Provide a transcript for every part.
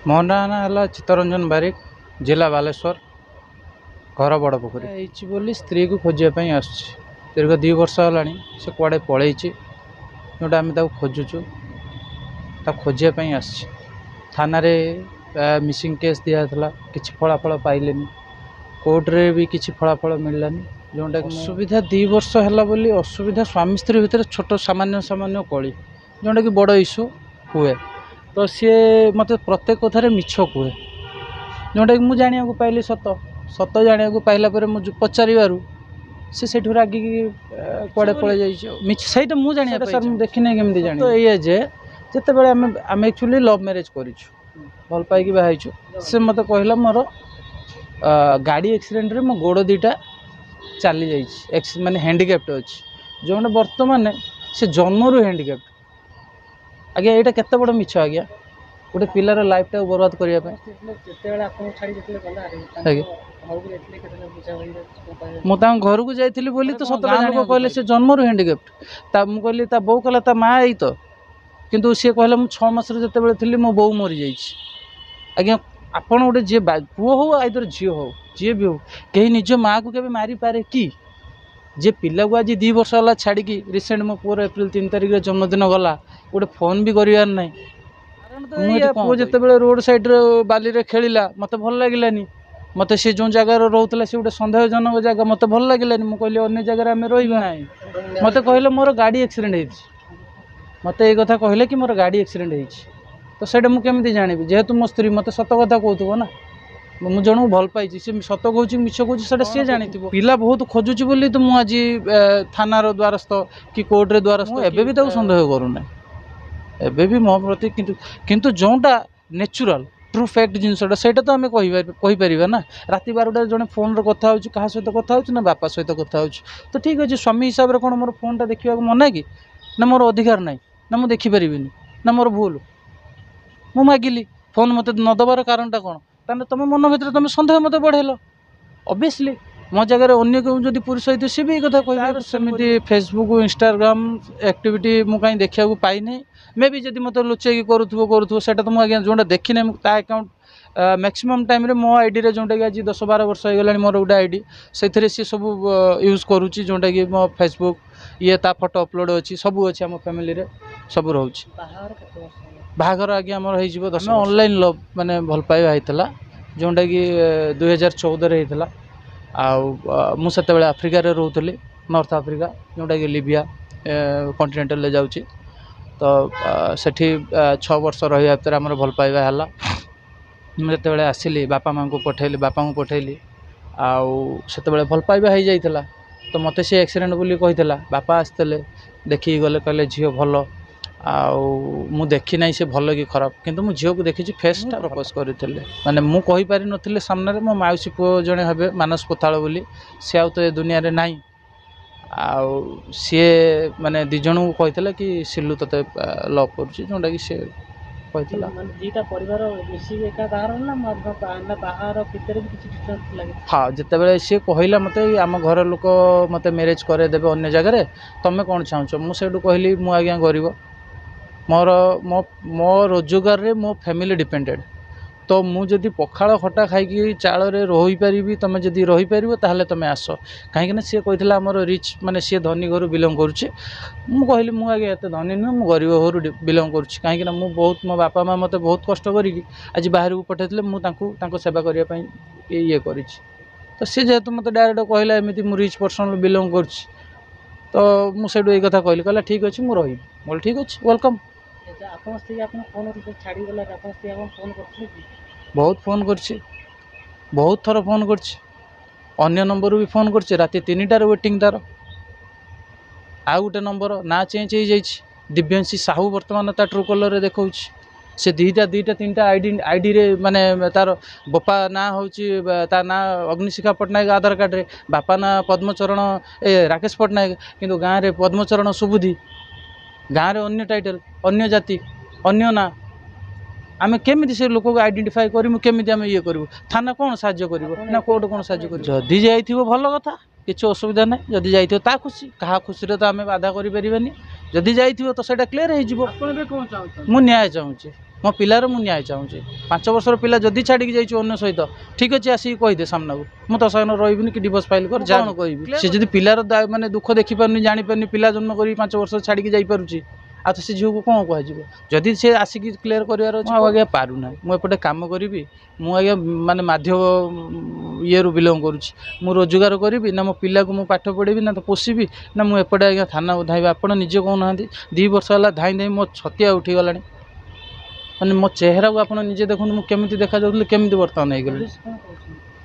ମୋ ନାଁ ହେଲା ଚିତ୍ତରଞ୍ଜନ ବାରିକ, ଜିଲ୍ଲା ବାଲେଶ୍ୱର, ଘର ବଡ଼ପୋଖରୀ। ହେଇଛି ବୋଲି ସ୍ତ୍ରୀକୁ ଖୋଜିବା ପାଇଁ ଆସୁଛି। ଦୀର୍ଘ 2 ବର୍ଷ ହେଲାଣି ସେ କୁଆଡ଼େ ପଳେଇଛି, ଯେଉଁଟା ଆମେ ତାକୁ ଖୋଜୁଛୁ, ତାକୁ ଖୋଜିବା ପାଇଁ ଆସିଛି। ଥାନାରେ ମିସିଂ କେସ୍ ଦିଆହେଇଥିଲା, କିଛି ଫଳାଫଳ ପାଇଲେନି। କୋର୍ଟରେ ବି କିଛି ଫଳାଫଳ ମିଳିଲାନି। ଯେଉଁଟାକି ଅସୁବିଧା 2 ବର୍ଷ ହେଲା ବୋଲି ଅସୁବିଧା ସ୍ୱାମୀ ସ୍ତ୍ରୀ ଭିତରେ ଛୋଟ ସାମାନ୍ୟ କଳି, ଯେଉଁଟାକି ବଡ଼ ଇସ୍ୟୁ ହୁଏ। ତ ସିଏ ମୋତେ ପ୍ରତ୍ୟେକ କଥାରେ ମିଛ କୁହେ, ଯେଉଁଟାକି ମୁଁ ଜାଣିବାକୁ ପାଇଲି ସତ ଜାଣିବାକୁ ପାଇଲା ପରେ ମୁଁ ପଚାରିବାରୁ ସେ ସେଠୁ ରାଗିକି କୁଆଡ଼େ ପଳେଇ ଯାଇଛି। ମିଛ ସେଇଟା ମୁଁ ଜାଣିବା ସାର୍, ମୁଁ ଦେଖିନାହିଁ କେମିତି ଜାଣି। ତ ଏଇଆ ଯେ ଯେତେବେଳେ ଆମେ ଆକ୍ଚୁଆଲି ଲଭ୍ ମ୍ୟାରେଜ୍ କରିଛୁ, ଭଲ ପାଇକି ବାହା ହେଇଛୁ। ସେ ମୋତେ କହିଲା ମୋର ଗାଡ଼ି ଆକ୍ସିଡେଣ୍ଟରେ ମୋ ଗୋଡ଼ 2ଟା ଚାଲି ଯାଇଛି, ମାନେ ହ୍ୟାଣ୍ଡିକ୍ୟାପ୍ଟ ଅଛି, ଯେଉଁଟା ବର୍ତ୍ତମାନ ସେ ଜନ୍ମରୁ ହ୍ୟାଣ୍ଡିକ୍ୟାପ୍ଟ। ଆଜ୍ଞା ଏଇଟା କେତେ ବଡ଼ ମିଛ ଆଜ୍ଞା, ଗୋଟେ ପିଲାର ଲାଇଫଟାକୁ ବରବାଦ କରିବା ପାଇଁ। ମୁଁ ତାଙ୍କ ଘରକୁ ଯାଇଥିଲି ବୋଲି ତ ସତଟା ଜାଣିବାକୁ କହିଲେ ସେ ଜନ୍ମରୁ ହ୍ୟାଣ୍ଡିକ୍ୟାପ୍ଟ। ମୁଁ କହିଲି ତା ବୋଉ କହିଲା ତା ମା ଏଇ ତ, କିନ୍ତୁ ସିଏ କହିଲା ମୁଁ 6 ମାସରେ ଯେତେବେଳେ ଥିଲି ମୋ ବୋଉ ମରିଯାଇଛି। ଆଜ୍ଞା ଆପଣ ଗୋଟେ ଯିଏ ପୁଅ ହଉ ଆଇଦର ଝିଅ ହଉ, ଯିଏ ବି ହଉ, କେହି ନିଜ ମାଆକୁ କେବେ ମାରିପାରେ କି? ଯେ ପିଲାକୁ ଆଜି 2 ବର୍ଷ ହେଲା ଛାଡ଼ିକି, ରିସେଣ୍ଟ ମୋ ପୁଅର ଏପ୍ରିଲ 3 ତାରିଖରେ ଜନ୍ମଦିନ ଗଲା, ଗୋଟେ ଫୋନ୍ ବି କରିବାର ନାହିଁ। ମୁଁ ଏଠି ପୁଅ ଯେତେବେଳେ ରୋଡ଼ ସାଇଡ଼ରେ ବାଲିରେ ଖେଳିଲା ମୋତେ ଭଲ ଲାଗିଲାନି। ମୋତେ ସେ ଯେଉଁ ଜାଗାରେ ରହୁଥିଲା ସେ ଗୋଟେ ସନ୍ଦେହଜନକ ଜାଗା, ମୋତେ ଭଲ ଲାଗିଲାନି। ମୁଁ କହିଲି ଅନ୍ୟ ଜାଗାରେ ଆମେ ରହିବା ନାହିଁ। ମୋତେ କହିଲେ ମୋର ଗାଡ଼ି ଆକ୍ସିଡେଣ୍ଟ ହେଇଛି। ମୋତେ ଏଇ କଥା କହିଲେ କି ମୋର ଗାଡ଼ି ଆକ୍ସିଡେଣ୍ଟ ହେଇଛି। ତ ସେଇଟା ମୁଁ କେମିତି ଜାଣିବି? ଯେହେତୁ ମୋ ସ୍ତ୍ରୀ ମୋତେ ସତ କଥା କହୁଥିବ ନା। ମୁଁ ଜଣକୁ ଭଲ ପାଇଛି, ସେ ସତ କହୁଛି ମିଛ କହୁଛି ସେଇଟା ସିଏ ଜାଣିଥିବ। ପିଲା ବହୁତ ଖୋଜୁଛି ବୋଲି ତ ମୁଁ ଆଜି ଥାନାର ଦ୍ୱାରସ୍ଥ କି କୋର୍ଟରେ ଦ୍ୱାରସ୍ଥ। ଏବେ ବି ତାକୁ ସନ୍ଦେହ କରୁନାହିଁ, ଏବେ ବି ମୋ ପ୍ରତି। କିନ୍ତୁ ଯେଉଁଟା ନ୍ୟାଚୁରାଲ୍ ଟ୍ରୁ ଫ୍ୟାକ୍ଟ ଜିନିଷଟା, ସେଇଟା ତ ଆମେ କହିପାରିବା ନା। ରାତି 12ଟାରେ ଜଣେ ଫୋନ୍ରେ କଥା ହେଉଛି, କାହା ସହିତ କଥା ହେଉଛି ନା ବାପା ସହିତ କଥା ହେଉଛି। ତ ଠିକ୍ ଅଛି, ସ୍ୱାମୀ ହିସାବରେ କ'ଣ ମୋର ଫୋନ୍ଟା ଦେଖିବାକୁ ମନା କି? ନା ମୋର ଅଧିକାର ନାହିଁ, ନା ମୁଁ ଦେଖିପାରିବିନି, ନା ମୋର ଭୁଲ? ମୁଁ ମାଗିଲି ଫୋନ୍, ମୋତେ ନ ଦେବାର କାରଣଟା କ'ଣ? ତାହେଲେ ତୁମ ମନ ଭିତରେ ତୁମେ ସନ୍ଦେହ ମୋତେ ବଢ଼େଇଲ। ଅବଭିୟସଲି ମୋ ଜାଗାରେ ଅନ୍ୟ କେଉଁ ଯଦି ପୁରୁଷ ହେଇଥିବ ସେ ବି ଏଇ କଥା କହିବେ। ସେମିତି ଫେସବୁକ୍ ଇନଷ୍ଟାଗ୍ରାମ୍ ଆକ୍ଟିଭିଟି ମୁଁ କାହିଁ ଦେଖିବାକୁ ପାଇନି। ମେ ବି ଯଦି ମୋତେ ଲୁଚେଇକି କରୁଥିବ ସେଇଟା ତ ମୁଁ ଆଜ୍ଞା ଯେଉଁଟା ଦେଖିନାହିଁ। ମୁଁ ତା ଆକାଉଣ୍ଟ ମ୍ୟାକ୍ସିମମ୍ ଟାଇମ୍ରେ ମୋ ଆଇଡ଼ିରେ, ଯେଉଁଟାକି ଆଜି 10-12 ବର୍ଷ ହେଇଗଲାଣି ମୋର ଗୋଟେ ଆଇଡ଼ି, ସେଥିରେ ସିଏ ସବୁ ୟୁଜ୍ କରୁଛି, ଯେଉଁଟାକି ମୋ ଫେସବୁକ୍ ତା ଫଟୋ ଅପଲୋଡ଼ ଅଛି, ସବୁ ଅଛି, ଆମ ଫ୍ୟାମିଲିରେ ସବୁ ରହୁଛି। ବାହାଘର ଆଜ୍ଞା ଆମର ହେଇଯିବ 10 ବର୍ଷ। ଅନଲାଇନ୍ ଲଭ୍ ମାନେ ଭଲ ପାଇବା ହେଇଥିଲା, ଯେଉଁଟାକି 2014ରେ ହେଇଥିଲା। ଆଉ ମୁଁ ସେତେବେଳେ ଆଫ୍ରିକାରେ ରହୁଥିଲି, ନର୍ଥ ଆଫ୍ରିକା, ଯେଉଁଟାକି ଲିବିଆ କଣ୍ଟିନେଣ୍ଟାଲରେ ଯାଉଛି। ତ ସେଠି 6 ବର୍ଷ ରହିବା ଭିତରେ ଆମର ଭଲ ପାଇବା ହେଲା। ମୁଁ ଯେତେବେଳେ ଆସିଲି ବାପାଙ୍କୁ ପଠାଇଲି, ଆଉ ସେତେବେଳେ ଭଲ ପାଇବା ହେଇଯାଇଥିଲା। ତ ମୋତେ ସେ ଆକ୍ସିଡେଣ୍ଟ ବୋଲି କହିଥିଲା। ବାପା ଆସିଥିଲେ, ଦେଖିକି ଗଲେ, କହିଲେ ଝିଅ ଭଲ। ଆଉ ମୁଁ ଦେଖି ନାହିଁ ସେ ଭଲ କି ଖରାପ, କିନ୍ତୁ ମୁଁ ଝିଅକୁ ଦେଖିଛି, ଫେସ୍ଟା ପ୍ରପୋଜ୍ କରିଥିଲି। ମାନେ ମୁଁ କହିପାରିନଥିଲି ସାମ୍ନାରେ। ମୋ ମାଉସୀ ପୁଅ ଜଣେ ହେବେ, ମାନସ ପୋଥାଳ ବୋଲି, ସେ ଆଉ ତ ଏ ଦୁନିଆରେ ନାହିଁ। ଆଉ ସିଏ ମାନେ 2 ଜଣଙ୍କୁ କହିଥିଲା କି ସିଲୁ ତୋତେ ଲଭ୍ କରୁଛି, ଯେଉଁଟାକି ସେ କହିଥିଲା। ଦୁଇଟା ପରିବାର ମିଶିକି ଏକା ବାହାର ନା ବାହାର ଭିତରେ ବି କିଛି ଡିଫରେନ୍ସ ଲାଗେ? ହଁ, ଯେତେବେଳେ ସିଏ କହିଲା ମୋତେ ଆମ ଘର ଲୋକ ମୋତେ ମ୍ୟାରେଜ୍ କରେଇଦେବେ ଅନ୍ୟ ଜାଗାରେ, ତୁମେ କ'ଣ ଚାହୁଁଛ? ମୁଁ ସେଇଠୁ କହିଲି ମୁଁ ଆଜ୍ଞା ଗରିବ, ମୋ ରୋଜଗାରରେ ମୋ ଫ୍ୟାମିଲି ଡିପେଣ୍ଡେଡ଼। ତ ମୁଁ ଯଦି ପଖାଳ ଖଟା ଖାଇକି ଚାଳରେ ରହିପାରିବି, ତୁମେ ଯଦି ରହିପାରିବ ତାହେଲେ ତୁମେ ଆସ। କାହିଁକିନା ସିଏ କହିଥିଲା ଆମର ରିଚ୍, ମାନେ ସିଏ ଧନୀ ଘରୁ ବିଲଙ୍ଗ କରୁଛି। ମୁଁ କହିଲି ମୁଁ ଆଜ୍ଞା ଏତେ ଧନୀ ନୁହେଁ, ମୁଁ ଗରିବ ଘରୁ ବିଲଙ୍ଗ କରୁଛି। କାହିଁକିନା ମୁଁ ମୋ ବାପା ମା' ମୋତେ ବହୁତ କଷ୍ଟ କରିକି ଆଜି ବାହାରକୁ ପଠାଇଥିଲେ, ମୁଁ ତାଙ୍କ ସେବା କରିବା ପାଇଁ ଇଏ କରିଛି। ତ ସିଏ ଯେହେତୁ ମୋତେ ଡାଇରେକ୍ଟ କହିଲା ଏମିତି ମୁଁ ରିଚ୍ ପର୍ସନରୁ ବିଲଙ୍ଗ କରୁଛି, ତ ମୁଁ ସେଇଠୁ ଏଇ କଥା କହିଲା ଠିକ୍ ଅଛି ମୁଁ ରହିବି। ମୁଁ କହିଲି ଠିକ୍ ଅଛି, ୱେଲକମ୍। ଆପଣ ସ୍ତ୍ରୀ ଆପଣ ଫୋନ୍ ଛାଡ଼ିଗଲା, ଆପଣ ସ୍ତ୍ରୀ ଆପଣ ଫୋନ୍ କରିଥିଲେ କି? ବହୁତ ଫୋନ୍ କରିଛି, ବହୁତ ଥର ଫୋନ୍ କରିଛି। ଅନ୍ୟ ନମ୍ବରରୁ ବି ଫୋନ୍ କରିଛି। ରାତି 3ଟାରେ ୱେଟିଂ ତା'ର। ଆଉ ଗୋଟେ ନମ୍ବର ନାଁ ଚେଞ୍ଜ ହେଇଯାଇଛି, ଦିବ୍ୟାଂଶୀ ସାହୁ ବର୍ତ୍ତମାନ ତା ଟ୍ରୁ କଲର୍ରେ ଦେଖାଉଛି। ସେ 3ଟା ଆଇଡ଼ିରେ, ମାନେ ତା'ର ବାପା ନାଁ ହେଉଛି, ତା ନାଁ ଅଗ୍ନିଶିଖା ପଟ୍ଟନାୟକ ଆଧାର କାର୍ଡ଼ରେ, ବାପା ନାଁ ପଦ୍ମଚରଣ ରାକେଶ ପଟ୍ଟନାୟକ, କିନ୍ତୁ ଗାଁରେ ପଦ୍ମଚରଣ ସୁବୁଦ୍ଧି। ଗାଁରେ ଅନ୍ୟ ଟାଇଟଲ୍, ଅନ୍ୟ ଜାତି, ଅନ୍ୟ ନାଁ। ଆମେ କେମିତି ସେ ଲୋକକୁ ଆଇଡେଣ୍ଟିଫାଏ କରିବୁ? କେମିତି ଆମେ ଇଏ କରିବୁ? ଥାନା କ'ଣ ସାହାଯ୍ୟ କରିବ ନା କୋର୍ଟ କ'ଣ ସାହାଯ୍ୟ କରିବ? ଯଦି ଯାଇଥିବ ଭଲ କଥା, କିଛି ଅସୁବିଧା ନାହିଁ। ଯଦି ଯାଇଥିବ ତା ଖୁସି, କାହା ଖୁସିରେ ତ ଆମେ ବାଧା କରିପାରିବାନି। ଯଦି ଯାଇଥିବ ତ ସେଇଟା କ୍ଲିୟର ହେଇଯିବ। ମୁଁ ନ୍ୟାୟ ଚାହୁଁଛି। मो पिलार मु न्याय चाहूँगी 5 वर्षर पिला जदि छाड़ी जाइए अन्य सहित ठीक अच्छे आसिक कहीदे सामना को मुझे तो सामने रही कि डिवोर्स फाइल कर जा कह सी जब पिलार माने दुख देखिपार जापार पिला जन्म कर 5 वर्ष छाड़ी जापी आ तो से झील को कौन कह जदि से आसिक क्लीयर करार अच्छे आज्ञा पारूना मुझे कम करी मुझे माने माध्यम ये बिलंग करुँच मु रोजगार करी ना मो पिला को पाठ पढ़ेबी ना तो पोषिबी ना मुझे आज्ञा थाना को धाइबा आप निजे कहना 2 वर्ष है धाई धाई मो छतिया उठीगला मैंने मो चेहरा को आप निजे देखो मुझे देखा जाऊँ केमी बर्तमान हो गली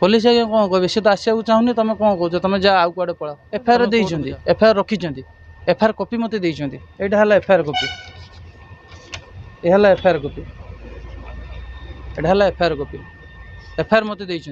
पुलिस आज्ञा कौन कहे सी तो आसवा चाहूनी तुम कौन कह तुम जा आउ कड़े पड़ा एफआईआर देती एफआईआर रखी एफआईआर कॉपी मत देती यहाँ है एफआईआर कॉपी यह एफआईआर कॉपी यहाँ एफआईआर कॉपी एफआईआर मत देती